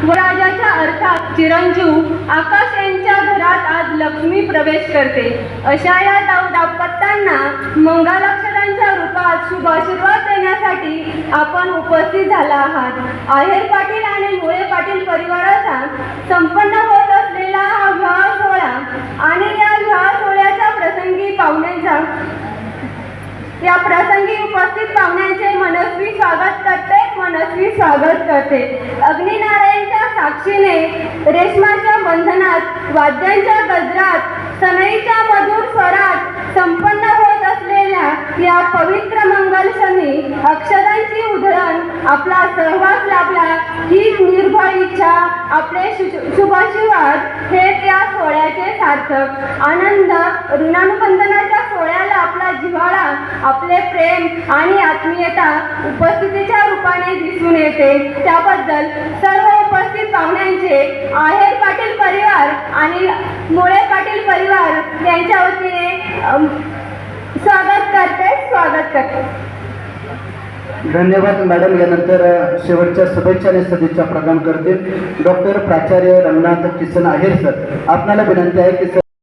व राजाच्या अर्थात चिरंजीव आकाश यांच्या घरात आज लक्ष्मी प्रवेश करते। अशा या दाम्पत्यांना मंगलाक्षरांच्या रूपात शुभ आशीर्वाद देण्यासाठी आपण उपस्थित झाला आहात। आहेर पाटील आणि मुळे पाटील परिवाराचा संपन्न होत असलेला हा विवाह सोहळा आणि या विवाह सोहळ्याच्या प्रसंगी उपस्थित पाहुण्यांचे मनस्वी स्वागत करते। अग्निनारायणच्या साक्षीने रेशमाच्या बंधनात वाद्यांच्या गजरात सनईच्या मधुर स्वरात संपन्न होत असलेल्या या पवित्र मंगल क्षणी अक्षरांची उधळण आपला सहवास लाभला हीच निर्भय इच्छा आपले शुभाशीर्वाद हे त्या सोहळ्याचे सार्थक। आनंद ऋणानुबंधनाच्या सोहळ्याला आपला जिव्हाळा आपले प्रेम आणि आत्मीयता उपस्थितीच्या रूपाने दिसून येते। त्याबद्दल सर्व उपस्थित पाहुण्यांचे आहेर पाटील परिवार आणि मुळे पाटील परिवार यांच्या वतीने स्वागत करते। धन्यवाद मॅडम। यानंतर शेवटच्या शुभेच्छा आणि सदिच्छा प्रदान करते डॉक्टर प्राचार्य रंगनाथ किसन आहेर सर। आपल्याला विनंती आहे की